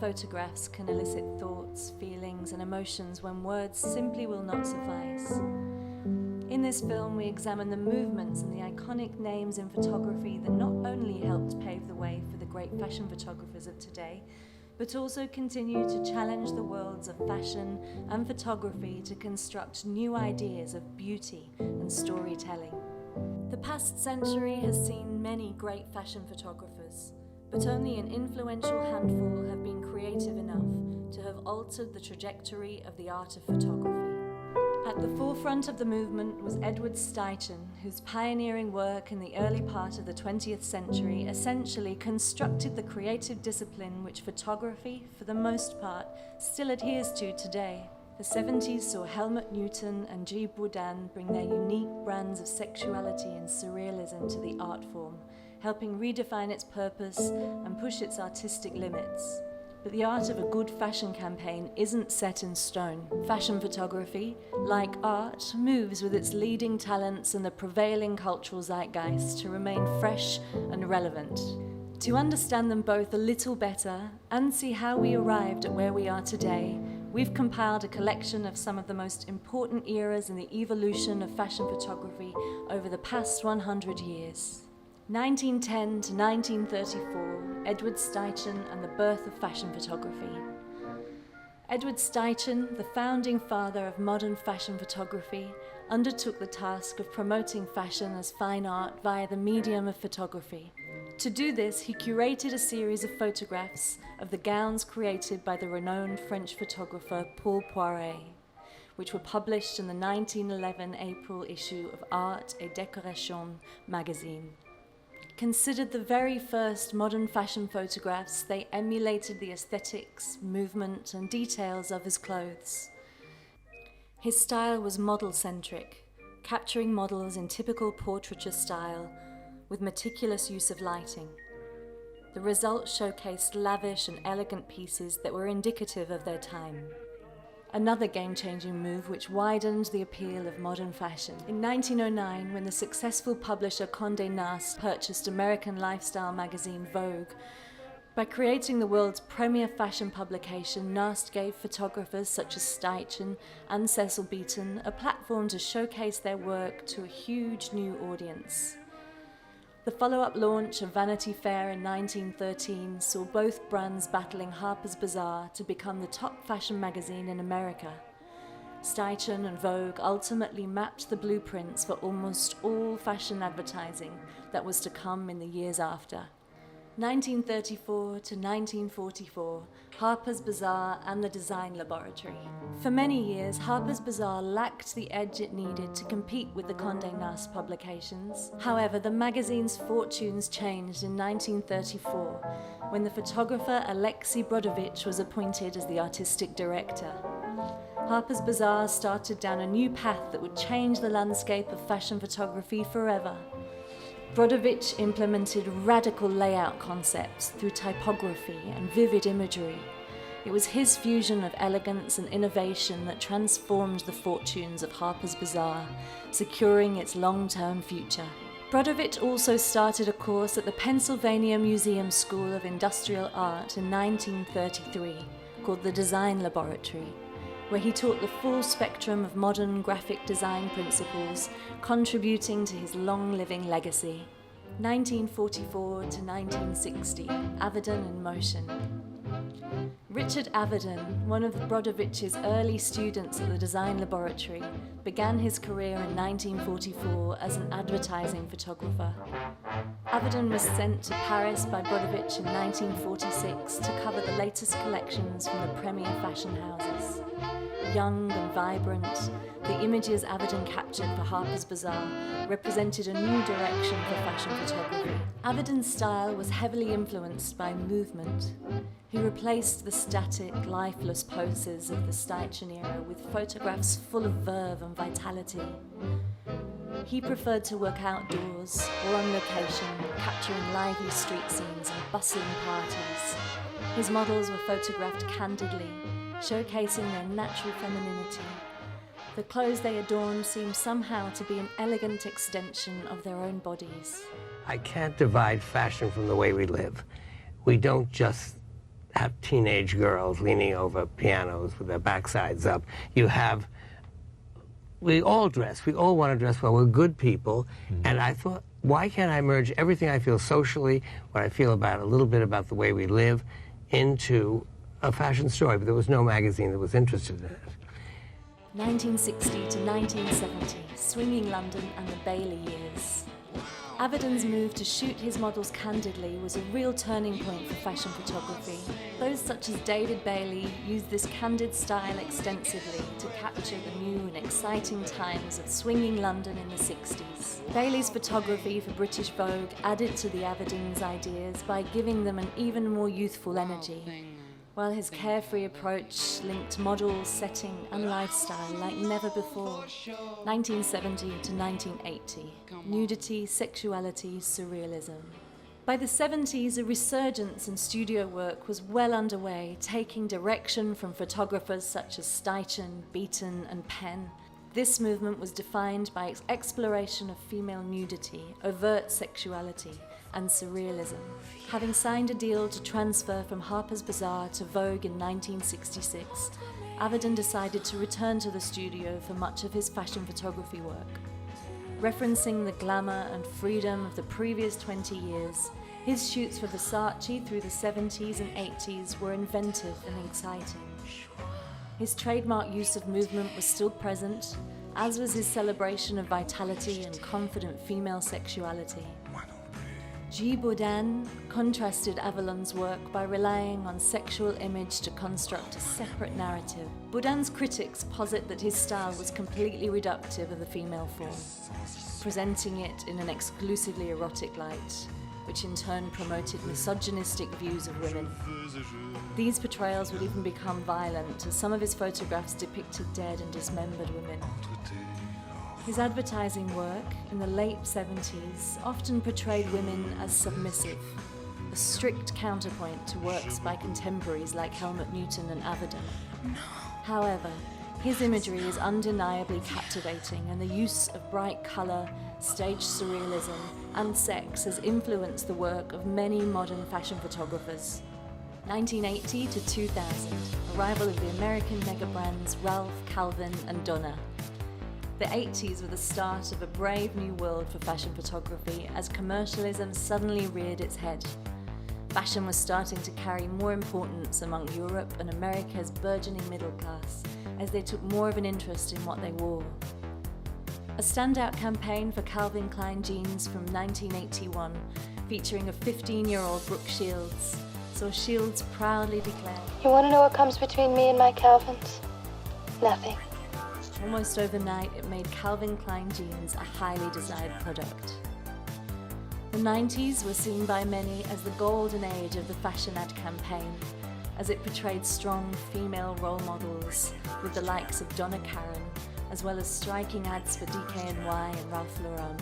photographs can elicit thoughts, feelings, and emotions when words simply will not suffice. In this film, we examine the movements and the iconic names in photography that not only helped pave the way for the great fashion photographers of today, but also continue to challenge the worlds of fashion and photography to construct new ideas of beauty and storytelling. The past century has seen many great fashion photographers, but only an influential handful have been creative enough to have altered the trajectory of the art of photography. At the forefront of the movement was Edward Steichen, whose pioneering work in the early part of the 20th century essentially constructed the creative discipline which photography, for the most part, still adheres to today. The 70s saw Helmut Newton and G. Boudin bring their unique brands of sexuality and surrealism to the art form, helping redefine its purpose and push its artistic limits. But the art of a good fashion campaign isn't set in stone. Fashion photography, like art, moves with its leading talents and the prevailing cultural zeitgeist to remain fresh and relevant. To understand them both a little better and see how we arrived at where we are today, we've compiled a collection of some of the most important eras in the evolution of fashion photography over the past 100 years. 1910 to 1934, Edward Steichen and the birth of fashion photography. Edward Steichen, the founding father of modern fashion photography, undertook the task of promoting fashion as fine art via the medium of photography. To do this, he curated a series of photographs of the gowns created by the renowned French photographer Paul Poiret, which were published in the 1911 April issue of Art et Décoration magazine. Considered the very first modern fashion photographs, they emulated the aesthetics, movement, and details of his clothes. His style was model-centric, capturing models in typical portraiture style with meticulous use of lighting. The result showcased lavish and elegant pieces that were indicative of their time. Another game-changing move which widened the appeal of modern fashion. In 1909, when the successful publisher Condé Nast purchased American lifestyle magazine Vogue, by creating the world's premier fashion publication, Nast gave photographers such as Steichen and Cecil Beaton a platform to showcase their work to a huge new audience. The follow-up launch of Vanity Fair in 1913 saw both brands battling Harper's Bazaar to become the top fashion magazine in America. Steichen and Vogue ultimately mapped the blueprints for almost all fashion advertising that was to come in the years after. 1934 to 1944, Harper's Bazaar and the Design Laboratory. For many years, Harper's Bazaar lacked the edge it needed to compete with the Condé Nast publications. However, the magazine's fortunes changed in 1934, when the photographer Alexei Brodovich was appointed as the artistic director. Harper's Bazaar started down a new path that would change the landscape of fashion photography forever. Brodovich implemented radical layout concepts through typography and vivid imagery. It was his fusion of elegance and innovation that transformed the fortunes of Harper's Bazaar, securing its long-term future. Brodovich also started a course at the Pennsylvania Museum School of Industrial Art in 1933, called the Design Laboratory, where he taught the full spectrum of modern graphic design principles, contributing to his long-living legacy. 1944 to 1960, Avedon in motion. Richard Avedon, one of Brodovich's early students at the Design Laboratory, began his career in 1944 as an advertising photographer. Avedon was sent to Paris by Brodovich in 1946 to cover the latest collections from the premier fashion houses. Young and vibrant, the images Avedon captured for Harper's Bazaar represented a new direction for fashion photography. Avedon's style was heavily influenced by movement. He replaced the static, lifeless poses of the Steichen era with photographs full of verve and vitality. He preferred to work outdoors or on location, capturing lively street scenes and bustling parties. His models were photographed candidly, showcasing their natural femininity. The clothes they adorned seemed somehow to be an elegant extension of their own bodies. I can't divide fashion from the way we live. We don't just have teenage girls leaning over pianos with their backsides up. We all want to dress well. We're good people. And I thought, why can't I merge everything I feel socially, what I feel about a little bit about the way we live, into a fashion story? But there was no magazine that was interested in it. 1960 to 1970, swinging London and the Bailey years. Avedon's move to shoot his models candidly was a real turning point for fashion photography. Those such as David Bailey used this candid style extensively to capture the new and exciting times of swinging London in the 60s. Bailey's photography for British Vogue added to the Avedon's ideas by giving them an even more youthful energy, while his carefree approach linked models, setting and lifestyle like never before. 1970 to 1980, nudity, sexuality, surrealism. By the 70s, a resurgence in studio work was well underway, taking direction from photographers such as Steichen, Beaton and Penn. This movement was defined by its exploration of female nudity, overt sexuality, and surrealism. Having signed a deal to transfer from Harper's Bazaar to Vogue in 1966, Avedon decided to return to the studio for much of his fashion photography work. Referencing the glamour and freedom of the previous 20 years, his shoots for Versace through the 70s and 80s were inventive and exciting. His trademark use of movement was still present, as was his celebration of vitality and confident female sexuality. G. Bourdain contrasted Avalon's work by relying on sexual image to construct a separate narrative. Bourdain's critics posit that his style was completely reductive of the female form, presenting it in an exclusively erotic light, which in turn promoted misogynistic views of women. These portrayals would even become violent, as some of his photographs depicted dead and dismembered women. His advertising work in the late 70s often portrayed women as submissive, a strict counterpoint to works by contemporaries like Helmut Newton and Avedon. However, his imagery is undeniably captivating, and the use of bright colour, stage surrealism, and sex has influenced the work of many modern fashion photographers. 1980 to 2000, arrival of the American mega brands Ralph, Calvin, and Donna. The 80s were the start of a brave new world for fashion photography as commercialism suddenly reared its head. Fashion was starting to carry more importance among Europe and America's burgeoning middle class as they took more of an interest in what they wore. A standout campaign for Calvin Klein jeans from 1981, featuring a 15-year-old Brooke Shields, saw Shields proudly declare, "You want to know what comes between me and my Calvins? Nothing." Almost overnight, it made Calvin Klein jeans a highly desired product. The 90s were seen by many as the golden age of the fashion ad campaign, as it portrayed strong female role models with the likes of Donna Karan, as well as striking ads for DKNY and Ralph Lauren.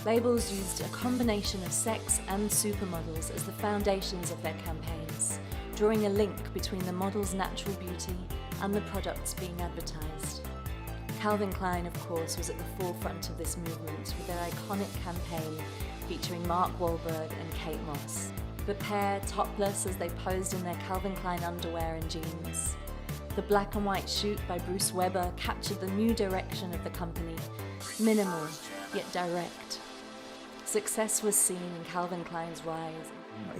Labels used a combination of sex and supermodels as the foundations of their campaigns, drawing a link between the model's natural beauty and the products being advertised. Calvin Klein, of course, was at the forefront of this movement with their iconic campaign featuring Mark Wahlberg and Kate Moss. The pair topless as they posed in their Calvin Klein underwear and jeans. The black and white shoot by Bruce Weber captured the new direction of the company, minimal yet direct. Success was seen in Calvin Klein's rise.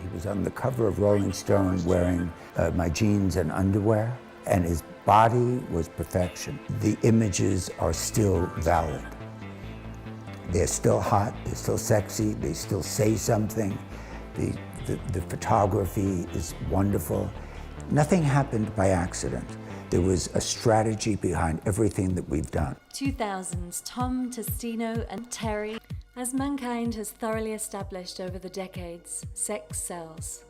He was on the cover of Rolling Stone wearing my jeans and underwear, and his body was perfection. The images are still valid. They're still hot, they're still sexy, they still say something. The photography is wonderful. Nothing happened by accident. There was a strategy behind everything that we've done. 2000s, Tom, Testino and Terry. As mankind has thoroughly established over the decades, sex sells.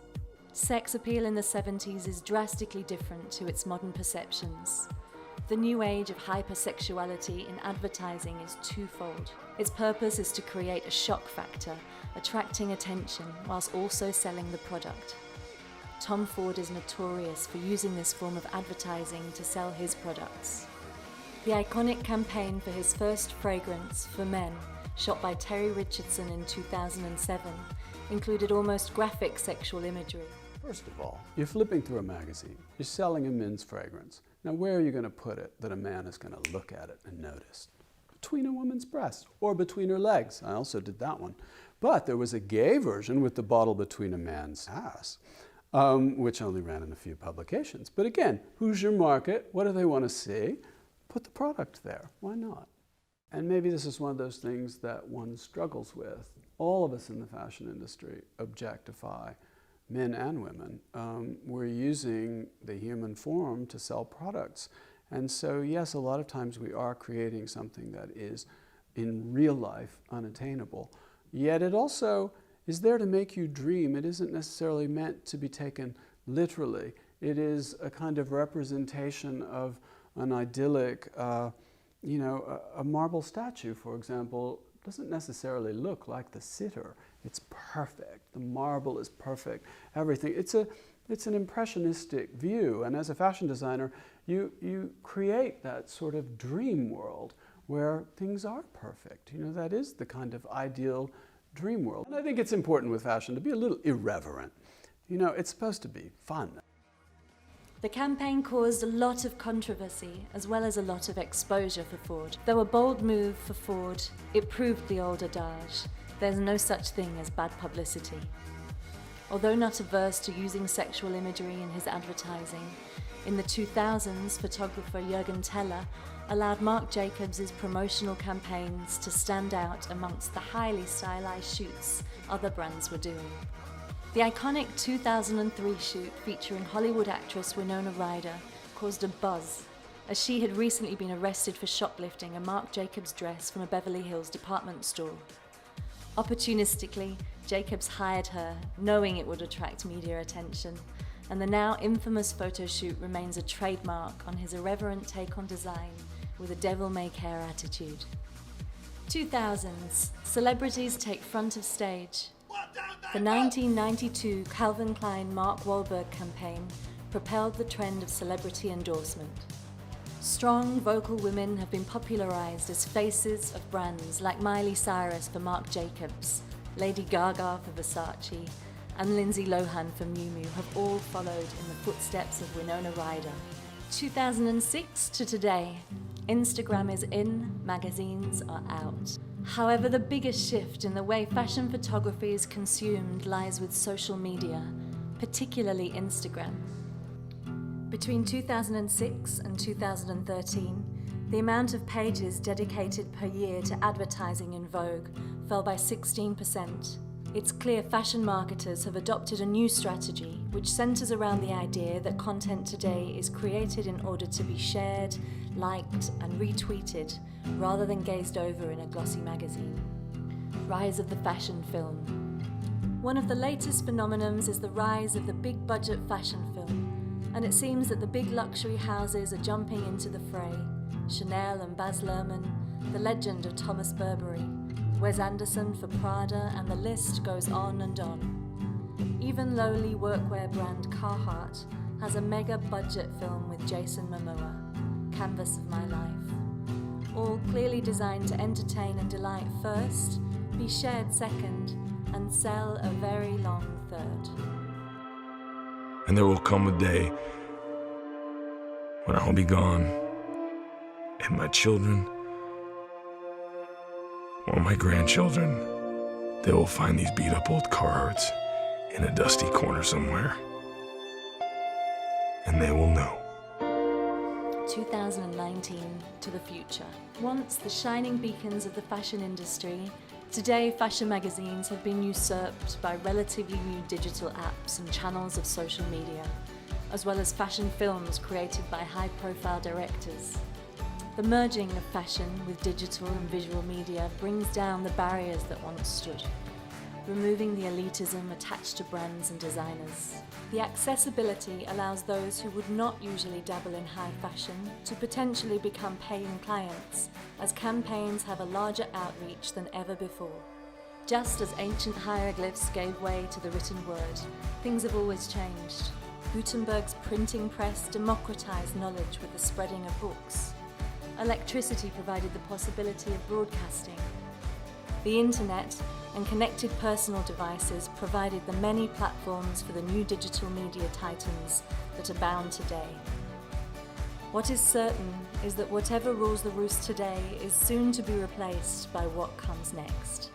Sex appeal in the 70s is drastically different to its modern perceptions. The new age of hypersexuality in advertising is twofold. Its purpose is to create a shock factor, attracting attention whilst also selling the product. Tom Ford is notorious for using this form of advertising to sell his products. The iconic campaign for his first fragrance, For Men, shot by Terry Richardson in 2007, included almost graphic sexual imagery. First of all, you're flipping through a magazine. You're selling a men's fragrance. Now, where are you going to put it that a man is going to look at it and notice? Between a woman's breasts or between her legs. I also did that one. But there was a gay version with the bottle between a man's ass, which only ran in a few publications. But again, who's your market? What do they want to see? Put the product there. Why not? And maybe this is one of those things that one struggles with. All of us in the fashion industry objectify men and women. We're using the human form to sell products. And so, yes, a lot of times we are creating something that is, in real life, unattainable. Yet it also is there to make you dream. It isn't necessarily meant to be taken literally. It is a kind of representation of an idyllic, a marble statue, for example, doesn't necessarily look like the sitter. It's perfect. The marble is perfect. Everything. It's an impressionistic view. And as a fashion designer, you create that sort of dream world where things are perfect. That is the kind of ideal dream world. And I think it's important with fashion to be a little irreverent. It's supposed to be fun. The campaign caused a lot of controversy as well as a lot of exposure for Ford. Though a bold move for Ford, it proved the old adage, there's no such thing as bad publicity. Although not averse to using sexual imagery in his advertising, in the 2000s, photographer Jürgen Teller allowed Marc Jacobs' promotional campaigns to stand out amongst the highly stylized shoots other brands were doing. The iconic 2003 shoot featuring Hollywood actress Winona Ryder caused a buzz, as she had recently been arrested for shoplifting a Marc Jacobs dress from a Beverly Hills department store. Opportunistically, Jacobs hired her, knowing it would attract media attention, and the now infamous photo shoot remains a trademark on his irreverent take on design with a devil-may-care attitude. 2000s, celebrities take front of stage. The 1992 Calvin Klein Mark Wahlberg campaign propelled the trend of celebrity endorsement. Strong, vocal women have been popularized as faces of brands like Miley Cyrus for Marc Jacobs, Lady Gaga for Versace, and Lindsay Lohan for Miu Miu have all followed in the footsteps of Winona Ryder. 2006 to today, Instagram is in, magazines are out. However, the biggest shift in the way fashion photography is consumed lies with social media, particularly Instagram. Between 2006 and 2013, the amount of pages dedicated per year to advertising in Vogue fell by 16%. It's clear fashion marketers have adopted a new strategy which centers around the idea that content today is created in order to be shared, liked, and retweeted rather than gazed over in a glossy magazine. Rise of the fashion film. One of the latest phenomenons is the rise of the big budget fashion film, and it seems that the big luxury houses are jumping into the fray. Chanel and Baz Luhrmann, the legend of Thomas Burberry, Wes Anderson for Prada, and the list goes on and on. Even lowly workwear brand Carhartt has a mega budget film with Jason Momoa, Canvas of My Life. All clearly designed to entertain and delight first, be shared second, and sell a very long third. And there will come a day when I'll be gone, and my children or my grandchildren, they will find these beat-up old Carhartts in a dusty corner somewhere, and they will know. 2019 to the future. Once the shining beacons of the fashion industry, today fashion magazines have been usurped by relatively new digital apps and channels of social media, as well as fashion films created by high-profile directors. The merging of fashion with digital and visual media brings down the barriers that once stood, removing the elitism attached to brands and designers. The accessibility allows those who would not usually dabble in high fashion to potentially become paying clients, as campaigns have a larger outreach than ever before. Just as ancient hieroglyphs gave way to the written word, things have always changed. Gutenberg's printing press democratized knowledge with the spreading of books. Electricity provided the possibility of broadcasting. The internet and connected personal devices provided the many platforms for the new digital media titans that abound today. What is certain is that whatever rules the roost today is soon to be replaced by what comes next.